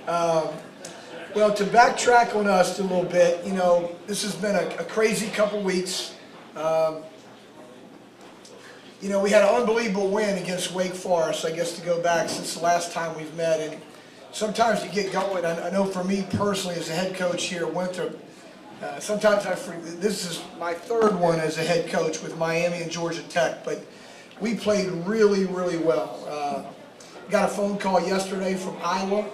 Um, well, to backtrack on us a little bit, you know, this has been a crazy couple weeks. You know, we had an unbelievable win against Wake Forest, I guess, to go back since the last time we've met. And sometimes you get going. I know for me personally, as a head coach here at Winthrop, sometimes I forget. This is my third one as a head coach with Miami and Georgia Tech, but we played really, really well. Got a phone call yesterday from Iowa.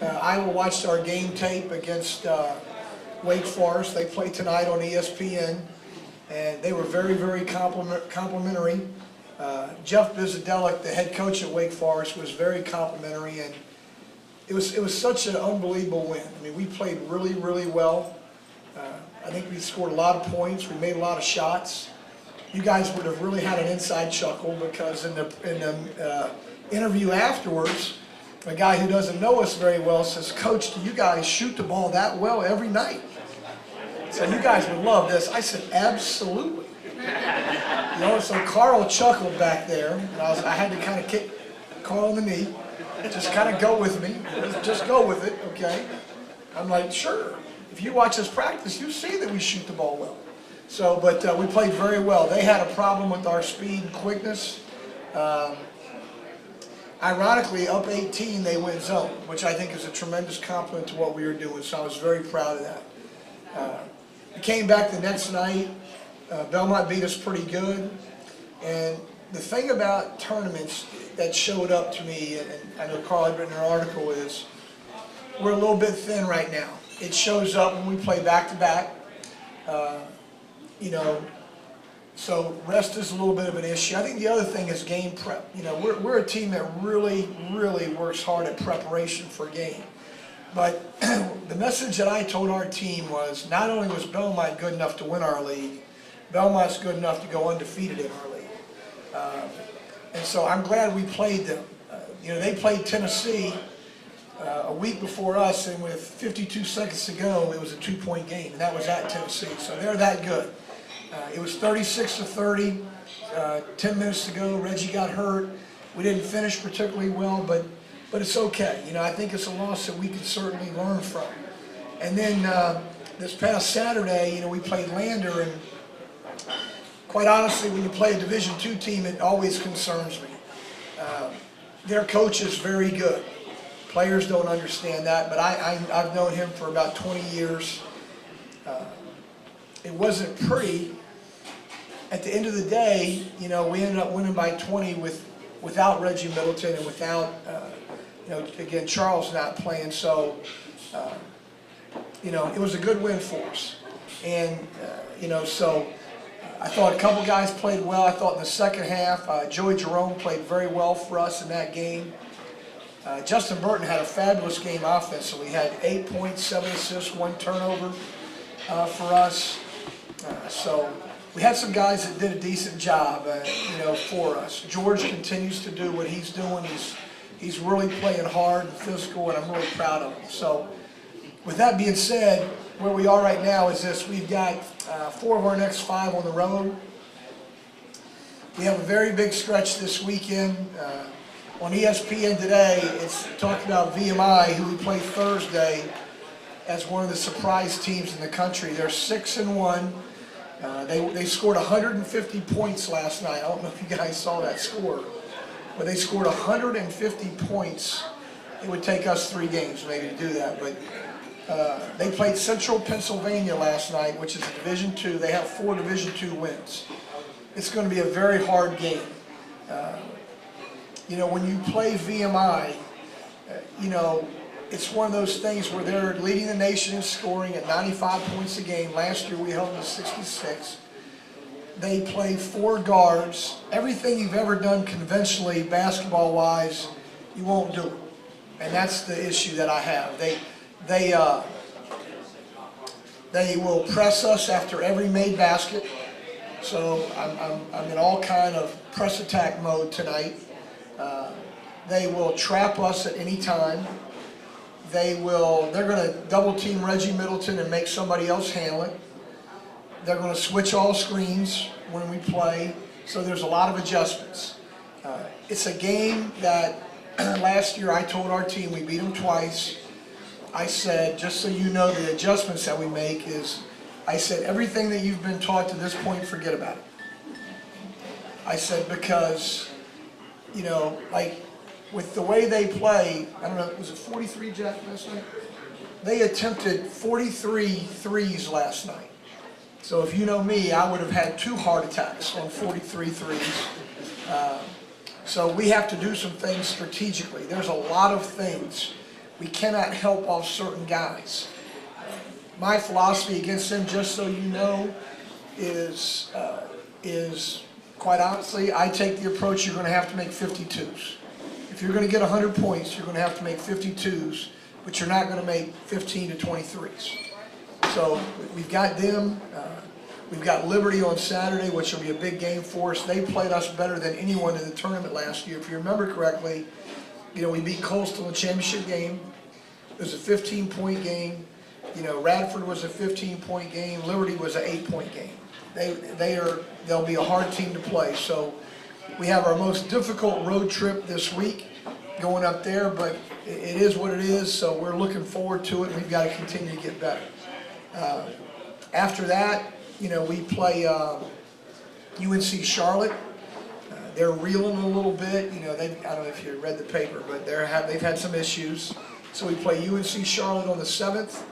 Iowa watched our game tape against Wake Forest. They play tonight on ESPN, and they were very, very complimentary. Jeff Bizadelic, the head coach at Wake Forest, was very complimentary, and it was such an unbelievable win. I mean, we played really, really well. I think we scored a lot of points. We made a lot of shots. You guys would have really had an inside chuckle because in the interview afterwards, a guy who doesn't know us very well says, "Coach, do you guys shoot the ball that well every night?" So you guys would love this. I said, "Absolutely." You know, so Carl chuckled back there, and I had to kind of kick Carl in the knee. Just kind of go with me. Just go with it, okay? I'm like, "Sure. If you watch us practice, you see that we shoot the ball well." So, but we played very well. They had a problem with our speed and quickness. Ironically, up 18, they went zone, which I think is a tremendous compliment to what we were doing, so I was very proud of that. We came back the next night. Belmont beat us pretty good. And the thing about tournaments that showed up to me, and I know Carl had written an article, is we're a little bit thin right now. It shows up when we play back-to-back. You know, so rest is a little bit of an issue. I think the other thing is game prep. You know, we're a team that really, really works hard at preparation for a game. But the message that I told our team was not only was Belmont good enough to win our league, Belmont's good enough to go undefeated in our league. And so I'm glad we played them. You know, they played Tennessee a week before us, and with 52 seconds to go, it was a 2-point game, and that was at Tennessee. So they're that good. It was 36-30, 10 minutes to go. Reggie got hurt. We didn't finish particularly well, but it's okay. You know, I think it's a loss that we can certainly learn from. And then this past Saturday, you know, we played Lander, and quite honestly, when you play a Division II team, it always concerns me. Their coach is very good. Players don't understand that, but I've known him for about 20 years. It wasn't pretty. At the end of the day, you know, we ended up winning by 20 without Reggie Middleton and without, you know, again, Charles not playing. So, you know, it was a good win for us. And, you know, so I thought a couple guys played well. I thought in the second half, Joey Jerome played very well for us in that game. Justin Burton had a fabulous game offensively. He had 8 points, 7 assists, 1 turnover for us. So we had some guys that did a decent job, you know, for us. George continues to do what he's doing. He's really playing hard and physical, and I'm really proud of him. So with that being said, where we are right now is this. We've got 4 of our next 5 on the road. We have a very big stretch this weekend. On ESPN today, it's talked about VMI, who we play Thursday, as one of the surprise teams in the country. They're 6-1. They scored 150 points last night. I don't know if you guys saw that score, but they scored 150 points. It would take us 3 games maybe to do that, but they played Central Pennsylvania last night, which is a Division II. They have 4 Division II wins. It's going to be a very hard game. You know, when you play VMI, you know, it's one of those things where they're leading the nation in scoring at 95 points a game. Last year we held them to 66. They play 4 guards. Everything you've ever done conventionally, basketball-wise, you won't do it. And that's the issue that I have. They will press us after every made basket. So I'm in all kind of press attack mode tonight. They will trap us at any time. They're going to double team Reggie Middleton and make somebody else handle it. They're going to switch all screens when we play. So there's a lot of adjustments. It's a game that last year I told our team we beat them twice. I said, just so you know, the adjustments that we make is, I said, everything that you've been taught to this point, forget about it. I said, because, you know, like, with the way they play, I don't know, was it 43, Jack, last night? They attempted 43 threes last night. So if you know me, I would have had 2 heart attacks on 43 threes. So we have to do some things strategically. There's a lot of things. We cannot help off certain guys. My philosophy against them, just so you know, is quite honestly, I take the approach you're going to have to make 52s. If you're going to get 100 points, you're going to have to make 52s, but you're not going to make 15 to 23s. So we've got them. We've got Liberty on Saturday, which will be a big game for us. They played us better than anyone in the tournament last year. If you remember correctly, you know, we beat Coastal in the championship game. It was a 15-point game. You know, Radford was a 15-point game. Liberty was an 8-point game. They'll be a hard team to play. So we have our most difficult road trip this week going up there, but it is what it is. So we're looking forward to it. We've got to continue to get better. After that, you know, we play UNC Charlotte. They're reeling a little bit. You know, I don't know if you read the paper, but they've had some issues. So we play UNC Charlotte on the 7th.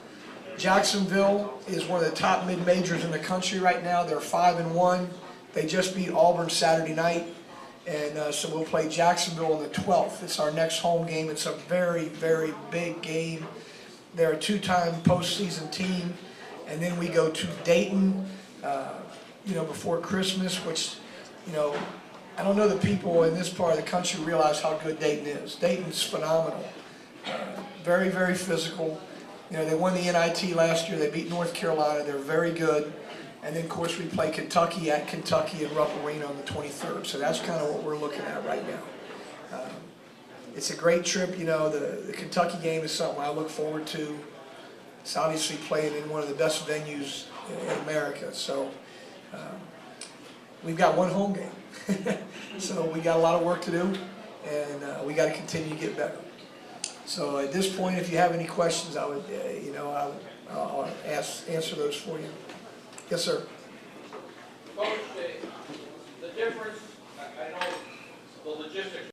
Jacksonville is one of the top mid-majors in the country right now. They're 5-1. They just beat Auburn Saturday night. And so we'll play Jacksonville on the 12th. It's our next home game. It's a very, very big game. They're a 2-time postseason team. And then we go to Dayton, you know, before Christmas, which, you know, I don't know that people in this part of the country realize how good Dayton is. Dayton's phenomenal. Very, very physical. You know, they won the NIT last year. They beat North Carolina. They're very good. And then, of course, we play Kentucky at Kentucky and Rupp Arena on the 23rd. So that's kind of what we're looking at right now. It's a great trip. You know, the Kentucky game is something I look forward to. It's obviously playing in one of the best venues in America. So we've got one home game. So we got a lot of work to do, and we got to continue to get better. So at this point, if you have any questions, I would, you know, I'll answer those for you. Yes, sir. Coach, the difference, I know the logistics